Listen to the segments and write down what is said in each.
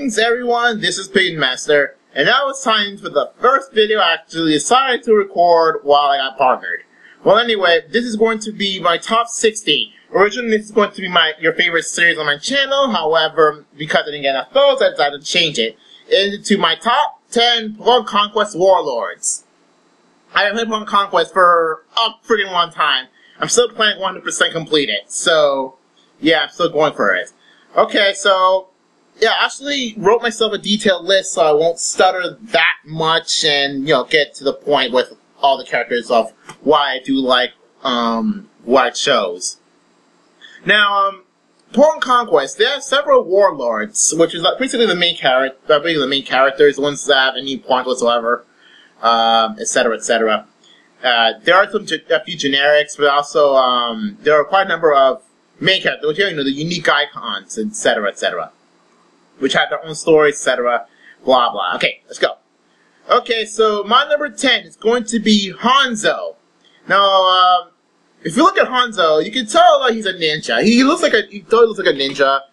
Greetings everyone, this is Peyton Master, and now it's time for the first video I actually decided to record while I got partnered. Well anyway, this is going to be my top 60. Originally this is going to be your favorite series on my channel, however, because I didn't get enough votes, I decided to change it into my top 10 Pokemon Conquest Warlords. I haven't played Pokemon Conquest for a freaking long time. I'm still planning 100% complete it, so yeah, I'm still going for it. Okay, so yeah, I actually wrote myself a detailed list so I won't stutter that much and, get to the point with all the characters of why I do like, what I chose. Now, Pokemon Conquest, there are several warlords, which is basically the main characters, the ones that have any point whatsoever, etc., etc. There are a few generics, but also, there are quite a number of main characters, which are, the unique icons, etc., etc., which have their own stories, etc., blah, blah. Okay, let's go. Okay, so my number 10 is going to be Hanzo. Now, if you look at Hanzo, you can tell that he's a ninja. He totally looks like a ninja.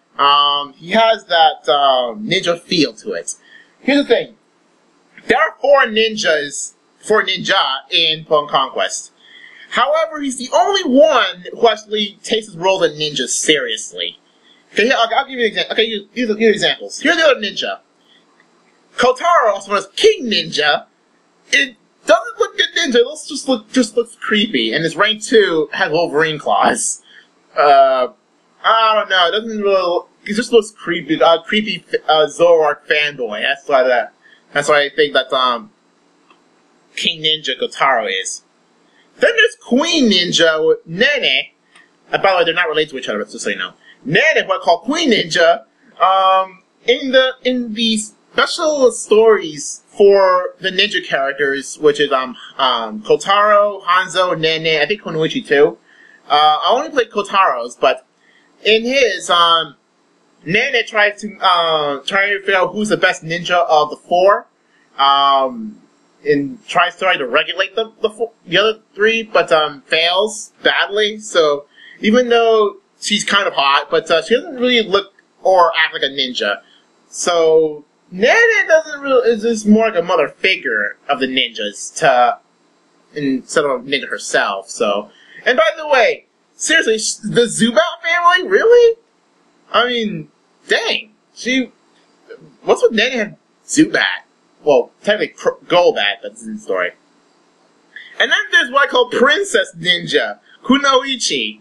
He has that, ninja feel to it. Here's the thing. There are four ninja in Pokemon Conquest. However, he's the only one who actually takes his role as a ninja seriously. Okay, I'll give you an example. Okay, here's examples. Here's the other ninja. Kotaro, also known as King Ninja. It doesn't look good ninja. It just looks creepy. And his rank 2 has Wolverine claws. I don't know. It doesn't really. It just looks creepy. Creepy Zoroark fanboy. That's why I think that King Ninja Kotaro is. Then there's Queen Ninja with Nene. By the way, they're not related to each other, just so you know. Nene, what I call Queen Ninja, in the special stories for the ninja characters, which is Kotaro, Hanzo, Nene, I think Kunoichi too. I only played Kotaro's, but in his Nene tries to figure out who's the best ninja of the four. And tries to regulate the other three, but fails badly. So even though she's kind of hot, but she doesn't really look or act like a ninja. So Nene is just more like a mother figure of the ninjas instead of a ninja herself. So, and by the way, seriously, the Zubat family, really? I mean, dang, what's with Nene and Zubat? Well, technically Golbat, that's his story. And then there's what I call Princess Ninja, Kunoichi.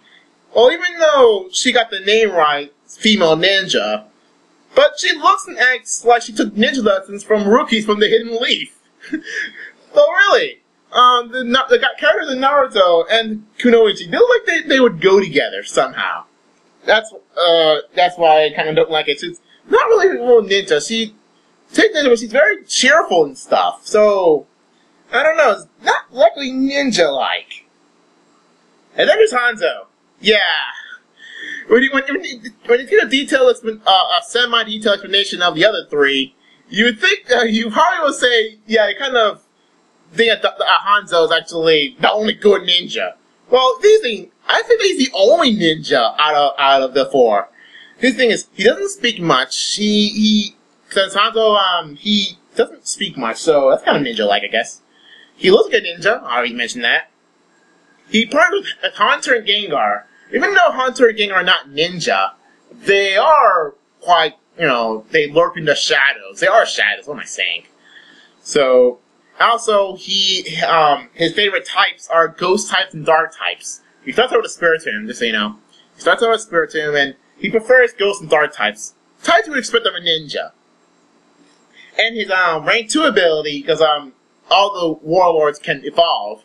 Well, even though she got the name right, female ninja, but she looks and acts like she took ninja lessons from rookies from the Hidden Leaf. So really, the characters in Naruto and Kunoichi, they look like they would go together somehow. That's why I kind of don't like it. She's not really a real ninja. She's very cheerful and stuff, so, I don't know, it's not likely ninja-like. And then there's Hanzo. Yeah. When you get a semi-detailed explanation of the other three, you would think, you probably would say, yeah, you kind of think that Hanzo is actually the only good ninja. Well, I think he's the only ninja out of the four. His thing is, he doesn't speak much, since Hanzo, he doesn't speak much, so that's kind of ninja-like, I guess. He looks like a ninja, I already mentioned that. He partnered with Hunter and Gengar. Even though Hunter and Gengar are not ninja, they are quite, they lurk in the shadows. They are shadows, what am I saying? So, also, his favorite types are ghost types and dark types. He starts out with a Spiritomb, just so you know. He starts out with a Spiritomb, and he prefers ghost and dark types. Types you would expect of a ninja. And his rank 2 ability, because all the warlords can evolve.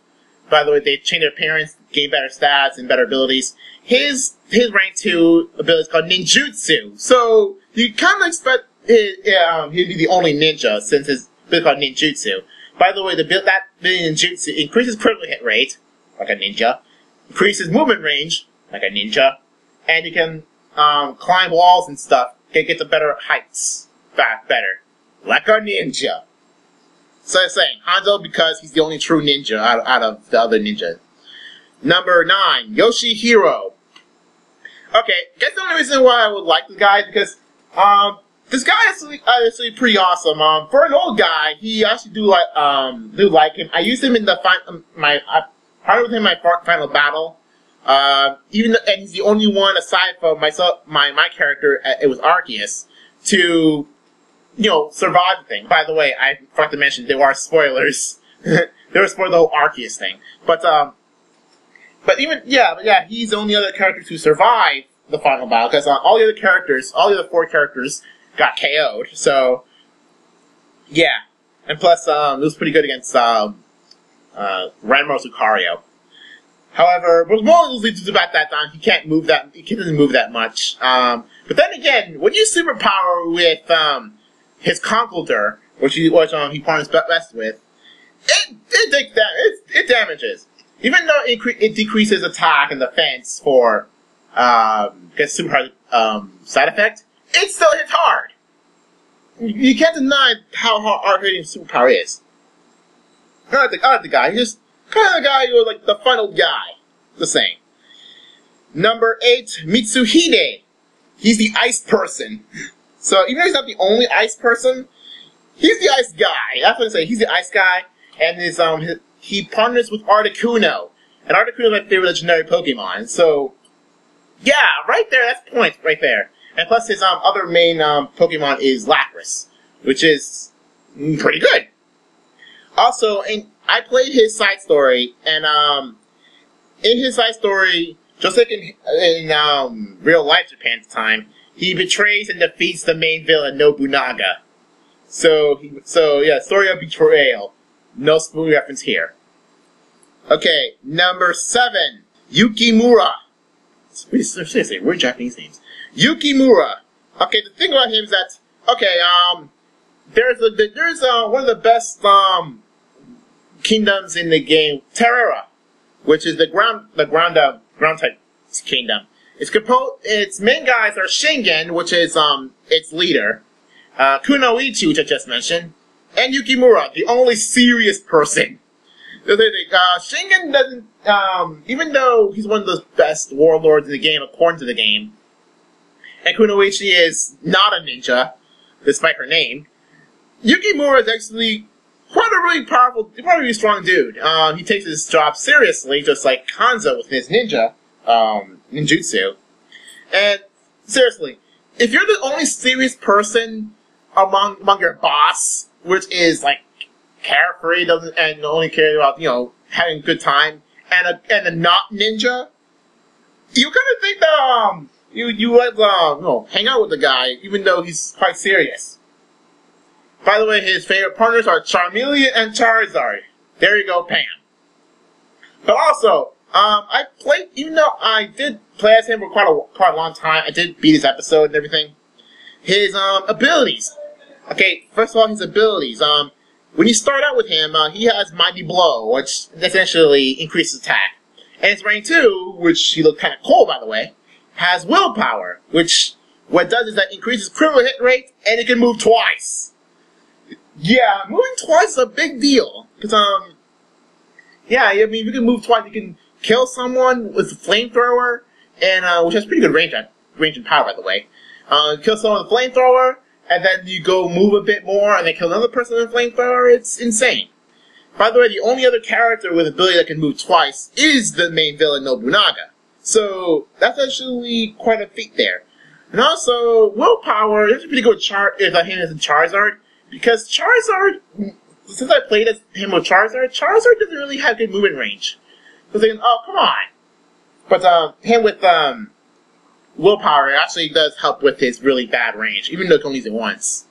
By the way, they change their appearance, gain better stats and better abilities. His rank 2 ability is called Ninjutsu. So you kind of expect he'd be the only ninja since his ability is called Ninjutsu. By the way, that Ninjutsu increases critical hit rate, like a ninja, increases movement range, like a ninja, and you can climb walls and stuff, get to better heights, better. Like a ninja. So I'm saying, Hanzo because he's the only true ninja out of the other ninjas. Number 9, Yoshihiro. Okay, guess the only reason why I would like this guy is because this guy is actually pretty awesome. For an old guy, he actually do like him. I used him in the I partnered with him in my final battle. And he's the only one aside from myself, my character. It was Arceus to survive the thing. By the way, I forgot to mention there are spoilers. There were spoilers the whole Arceus thing, but he's the only other character to survive the final battle because all the other 4 characters got KO'd. So yeah, and plus it was pretty good against Ranma Lucario. However, but mostly just about that time, he can't move that. He doesn't move that much. But then again, when you superpower with his Conkeldurr, which he partners best with, it damages. Even though it decreases attack and defense for gets super hard side effect, it still hits hard. You can't deny how hard hitting superpower is. I like the guy. He's just kind of the guy who was like the final guy. The same. Number 8, Mitsuhide. He's the ice person. So even though he's not the only ice person, he's the ice guy. That's what I say. He's the ice guy, and he partners with Articuno. And Articuno is my favorite legendary Pokemon. So yeah, right there, that's points right there. And plus his other main Pokemon is Lapras, which is pretty good. Also, I played his side story, and in his side story, just like in real life Japan at the time, he betrays and defeats the main villain Nobunaga. So yeah, story of betrayal. No spoon reference here. Okay, number 7, Yukimura. Seriously, we're Japanese names. Yukimura. Okay, the thing about him is that there's one of the best kingdoms in the game, Terrara, which is the ground type kingdom. Its main guys are Shingen, which is its leader, Kunoichi, which I just mentioned, and Yukimura, the only serious person. Shingen doesn't, even though he's one of the best warlords in the game, according to the game, and Kunoichi is not a ninja, despite her name, Yukimura is actually quite a really powerful, quite a really strong dude. He takes his job seriously, just like Hanzo with his ninjutsu. And seriously, if you're the only serious person among your boss, which is like carefree, and only care about having a good time, and a not ninja, you kind of think that you would hang out with the guy, even though he's quite serious. By the way, his favorite partners are Charmeleon and Charizard. There you go, Pam. But also, even though I did play as him for quite a long time, I did beat his episode and everything. His abilities. Okay, first of all, his abilities. When you start out with him, he has Mighty Blow, which essentially increases attack. And his rank 2, which he looks kind of cool, by the way, has Willpower, which what it does is that increases critical hit rate, and it can move twice. Yeah, moving twice is a big deal. Because, if you can move twice, you can kill someone with a flamethrower, and, which has pretty good range and power, by the way. Kill someone with a flamethrower, and then you go move a bit more, and then kill another person with a flamethrower. It's insane. By the way, the only other character with ability that can move twice is the main villain, Nobunaga. So, that's actually quite a feat there. And also, Willpower, that's pretty good if I him as a Charizard. Because Charizard, since I played as him with Charizard doesn't really have good movement range. So thinking, oh, come on. But him with Willpower actually does help with his really bad range, even though you can only use it once.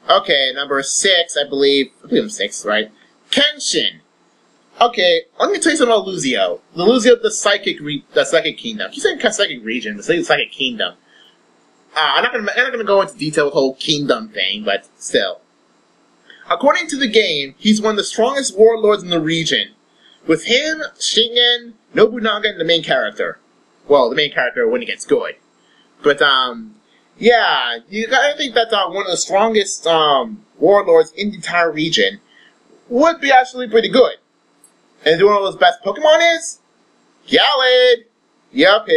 Okay, number 6, I believe I'm 6, right? Kenshin. Okay, let me tell you something about Luzio. The Luzio, the Psychic Kingdom. He's saying Psychic Region, but the Psychic Kingdom. I'm not gonna go into detail with the whole kingdom thing, but still. According to the game, he's one of the strongest warlords in the region. With him, Shingen, Nobunaga, and the main character. Well, the main character when he gets good. But, yeah, you gotta think that one of the strongest warlords in the entire region would be actually pretty good. And one of his best Pokemon is Gallade. Yep,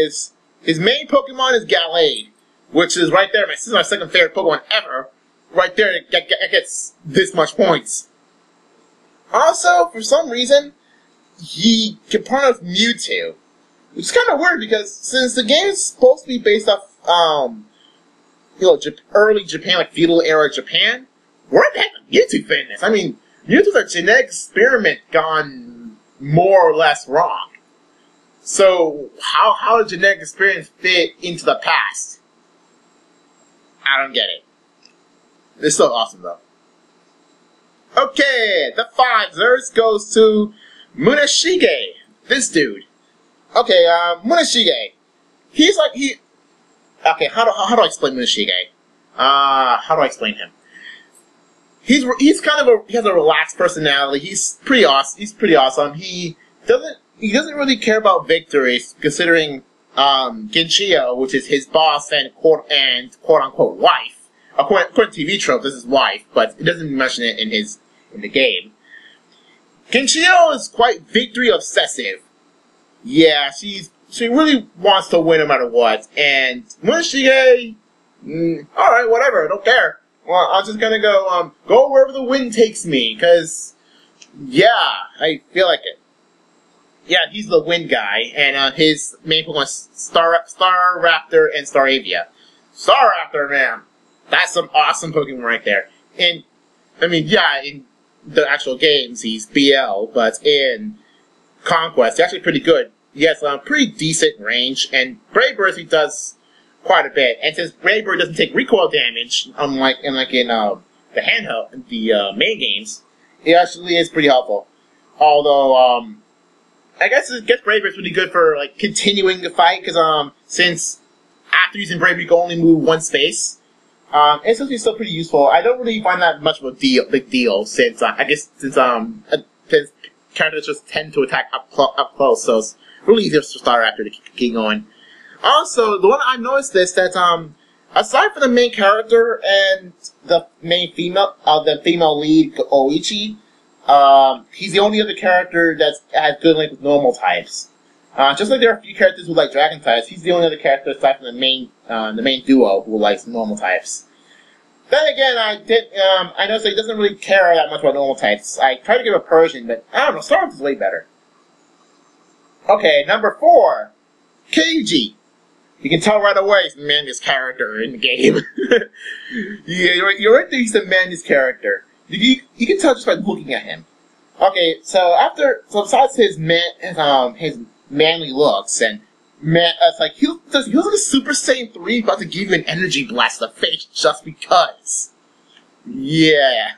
his main Pokemon is Gallade. which is right there. This is my second favorite Pokemon ever. Right there, it gets this much points. Also, for some reason, he can partner with Mewtwo. Which is kind of weird because since the game is supposed to be based off, early Japan, like feudal era Japan, where the heck did Mewtwo fit in this? I mean, Mewtwo's a genetic experiment gone more or less wrong. So, how did genetic experiments fit into the past? I don't get it. It's so awesome, though. Okay, the 5 Zers goes to Munashige. This dude. Okay, Munashige. Okay, how do I explain Munashige? How do I explain him? He has a relaxed personality. He's pretty awesome. He doesn't really care about victories, considering Genchio, which is his boss and quote unquote wife. According to TV tropes, this is his wife, but it doesn't mention it in the game. Genchio is quite victory obsessive. Yeah, she really wants to win no matter what. And Munashige, alright, whatever, I don't care. Well, I'm just gonna go wherever the wind takes me, cause, yeah, I feel like it. Yeah, he's the wind guy, and his main Pokemon is Staraptor and Staravia. Staraptor, man! That's some awesome Pokemon right there. And, I mean, yeah, in the actual games, he's BL, but in Conquest, he's actually pretty good. He has pretty decent range, and Brave Bird he does quite a bit. And since Brave Bird doesn't take recoil damage, unlike in the handheld, the main games, it actually is pretty helpful. Although, I guess Brave Bird's pretty good for like continuing the fight, because since after using Brave Bird you can only move one space. It's still pretty useful. I don't really find that much of a big deal, since since characters just tend to attack up close, so it's really easy to start after to keep going. Also, the one I noticed is that aside from the main character and the main female lead Oichi, he's the only other character that has good link with normal types. Just like there are a few characters who like dragon types, he's the only other character aside from the main duo who likes normal types. Then again, I noticed that he doesn't really care that much about normal types. I tried to give a Persian, but I don't know, Starbucks is way better. Okay, number 4, Keiji. You can tell right away he's the manliest character in the game. Yeah, you're right there, he's the manliest character. You can tell just by looking at him. Okay, so besides his manly looks, and it's like he was like a Super Saiyan 3 about to give you an energy blast to the face just because. Yeah,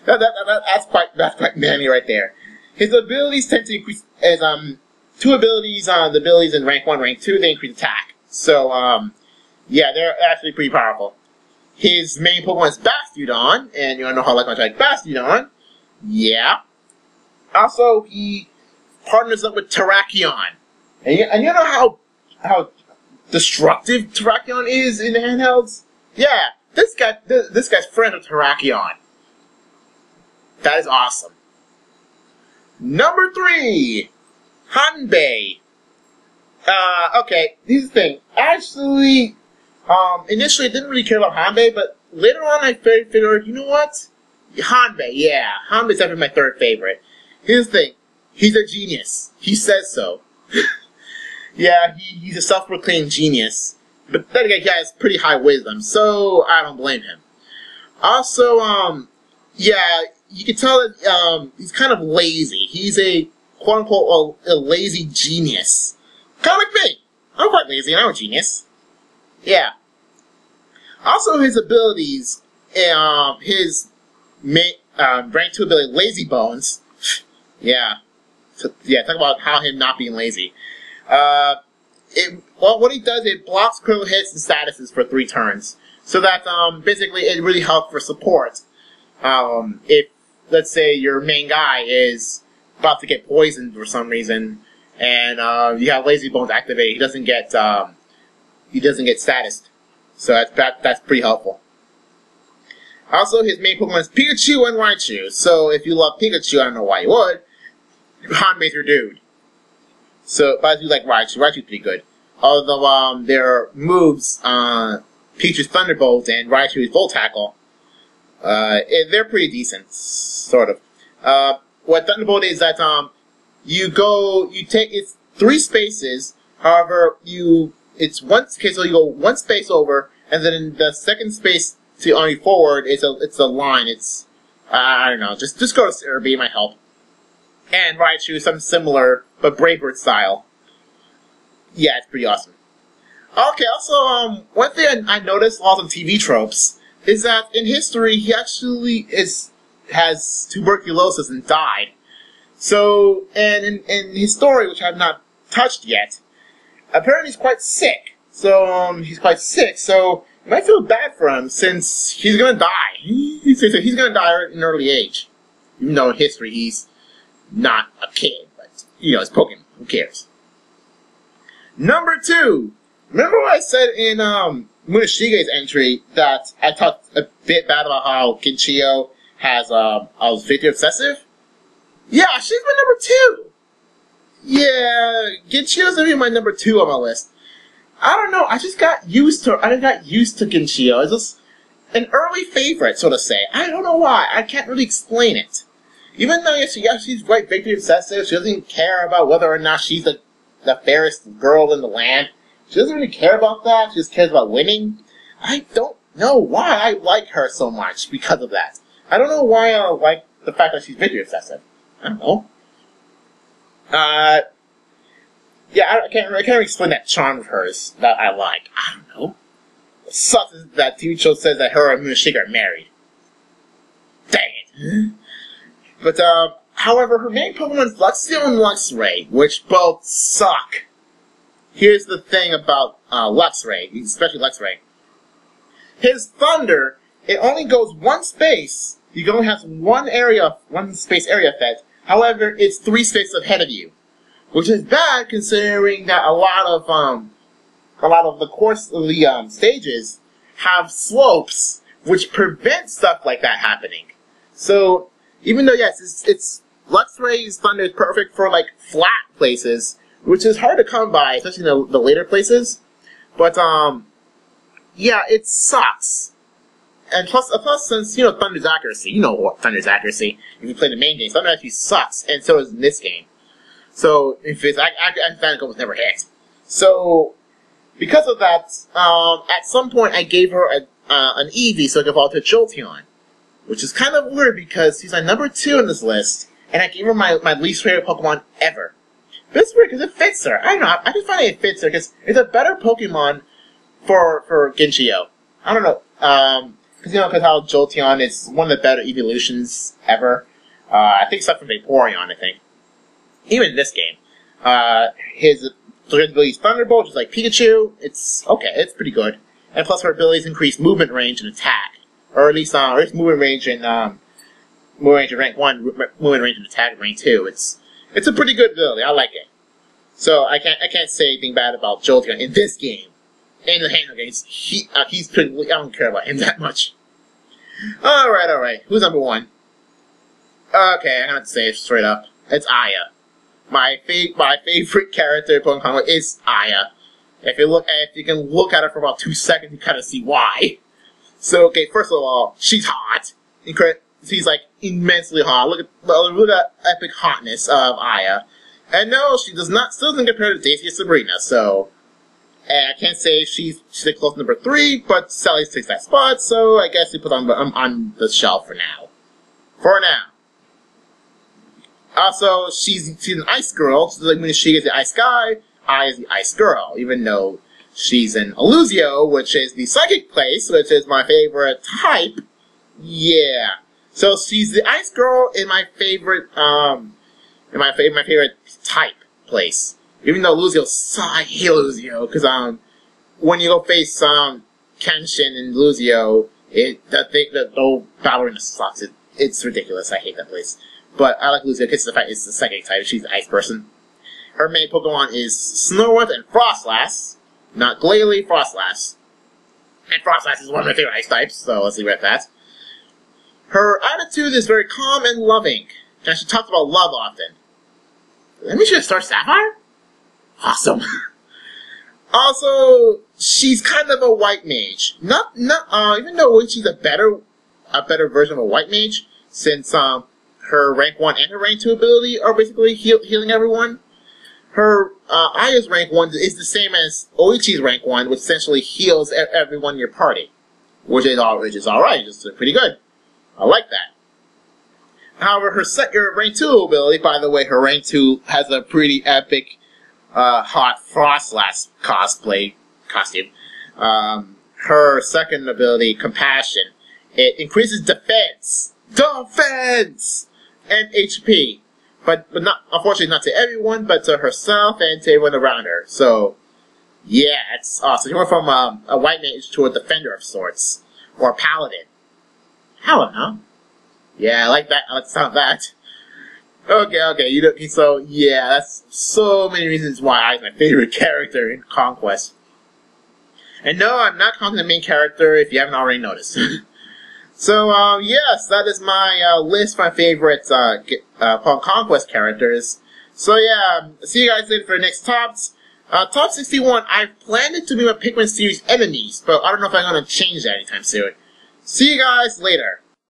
that's quite manly right there. His abilities tend to increase as two abilities. The abilities in rank 1, rank 2, they increase attack. So yeah, they're actually pretty powerful. His main Pokemon is Bastiodon, and you wanna know how I like Bastiodon? Yeah. Also, he partners up with Terrakion. And you know how destructive Terrakion is in the handhelds? Yeah, this guy's friend with Terrakion. That is awesome. Number 3, Hanbei. Okay, here's the thing. Actually, initially I didn't really care about Hanbei, but later on I figured, you know what? Hanbei, yeah. Hanbei's definitely my 3rd favorite. Here's the thing. He's a genius. He says so. Yeah, he's a self-proclaimed genius. But then again, he has pretty high wisdom, so I don't blame him. Also, yeah, you can tell that he's kind of lazy. He's a quote-unquote a lazy genius. Kind of like me. I'm quite lazy and I'm a genius. Yeah. Also, his abilities, his rank 2 ability, Lazy Bones. Yeah. Talk about how him not being lazy. What he does, it blocks critical hits and statuses for 3 turns. So that, basically, it really helps for support. If, let's say, your main guy is about to get poisoned for some reason, and, you have Lazy Bones activate, he doesn't get statused. So that's pretty helpful. Also, his main Pokemon is Pikachu and Raichu. So, if you love Pikachu, I don't know why you would, Hanbei's your dude. So, but I do like Raichu. Raichu's pretty good. Although, their moves, Peach's Thunderbolt and Raichu's Volt Tackle. They're pretty decent, sort of. What Thunderbolt is that it's 3 spaces. However, it's so you go 1 space over, and then in the second space on you forward, it's a line. I don't know. Just go to Cerebi, it might help. And Raichu, something similar, but Brave style. Yeah, it's pretty awesome. Okay, also, one thing I noticed lots of TV tropes is that in history he actually has tuberculosis and died. So, and in his story, which I have not touched yet, apparently he's quite sick. So, you might feel bad for him since he's gonna die. He's gonna die at an early age. Even though in history he's not a kid, but, it's Pokemon. Who cares? Number 2. Remember what I said in, Munishige's entry that I talked a bit bad about how Ginchio was victory obsessive? Yeah, she's my number 2! Yeah, Ginchio's gonna be my number 2 on my list. I don't know, I got used to Ginchio. It's just an early favorite, so to say. I don't know why. I can't really explain it. Even though, she's quite victory obsessive, she doesn't care about whether or not she's the fairest girl in the land. She doesn't really care about that. She just cares about winning. I don't know why I like her so much because of that. I don't know why I like the fact that she's victory obsessive. I don't know. Yeah, I can't really explain that charm of hers that I like. I don't know. It sucks that TV show says that her and Munishige are married. Dang it. But, however, her main Pokemon is Luxio and Luxray, which both suck. Here's the thing about Luxray, especially Luxray. His Thunder, it only goes 1 space. You only have 1 space area effect. However, it's 3 spaces ahead of you, which is bad considering that a lot of the course of the stages have slopes which prevent stuff like that happening. So, even though yes, it's Luxray's Thunder is perfect for flat places, which is hard to come by, especially in the later places. But yeah, it sucks. And plus, since Thunder's accuracy, what Thunder's accuracy. If you play the main game, Thunder actually sucks, and so is in this game. So if it's Thunder was never hit. So because of that, at some point I gave her an Eevee so I could evolve to Jolteon, which is kind of weird because she's my number 2 in this list, and I gave her my least favorite Pokemon ever. But it's weird because it fits her. I don't know. I just find it fits her because it's a better Pokemon for Ginchio. I don't know. Because how Jolteon is one of the better evolutions ever. I think except for Vaporeon, I think. Even in this game. His ability is Thunderbolt, just like Pikachu. It's okay, it's pretty good. And plus her abilities increase movement range and attack. Or at least movement range in rank 1, movement range and attack in rank 2. It's a pretty good ability, I like it. So I can't say anything bad about Jolteon in this game. In the handheld games, he's pretty, I don't care about him that much. Alright. Who's number 1? Okay, I'm gonna say it straight up. It's Aya. My favorite character in Pokemon Conquest is Aya. If you can look at her for about 2 seconds, you kind of see why. So, okay, first of all, she's hot. She's immensely hot. Look at the epic hotness of Aya. And no, she still doesn't compare to Daisy or Sabrina, so... And I can't say she's close to number 3, but Sally takes that spot, so I guess we put on the shelf for now. Also, she's an ice girl, so when she is the ice guy, I is the ice girl, even though she's an Illusio, which is the psychic place, which is my favorite type. Yeah. So she's the ice girl in my favorite type place. Even though Illusio, I hate Illusio, because when you go face Kenshin and Illusio, the whole battle arena sucks. It's ridiculous. I hate that place. But I like Illusio because the fact it's the psychic type. She's an ice person. Her main Pokemon is Snorlax and Frostlass, not Glalie, Frostlass. And Frostlass is one of my favorite ice types, so let's leave it at that. Her attitude is very calm and loving, and she talks about love often. Let me just start Sapphire? Awesome. Also, she's kind of a white mage. Even though she's a better version of a white mage, since her rank 1 and her rank 2 ability are basically healing everyone. Her Aya's rank 1 is the same as Oichi's rank 1, which essentially heals everyone in your party, which is alright, just pretty good. I like that. However, her rank 2 ability, by the way, her rank 2 has a pretty epic hot Frostlass costume. Her second ability, Compassion, it increases defense, and HP. But not, unfortunately, not to everyone, but to herself and to everyone around her. So, yeah, it's awesome. She went from a white mage to a defender of sorts, or a paladin. I don't know. Yeah, I like that. I like the sound of that. Okay. So, yeah, that's so many reasons why Aya's my favorite character in Conquest. And no, I'm not counting the main character if you haven't already noticed. So, yes, that is my list of my favorite Pokemon Conquest characters. So, yeah, see you guys later for the next tops. Top 61, I've planned it to be my Pikmin series enemies, but I don't know if I'm going to change that anytime soon. See you guys later.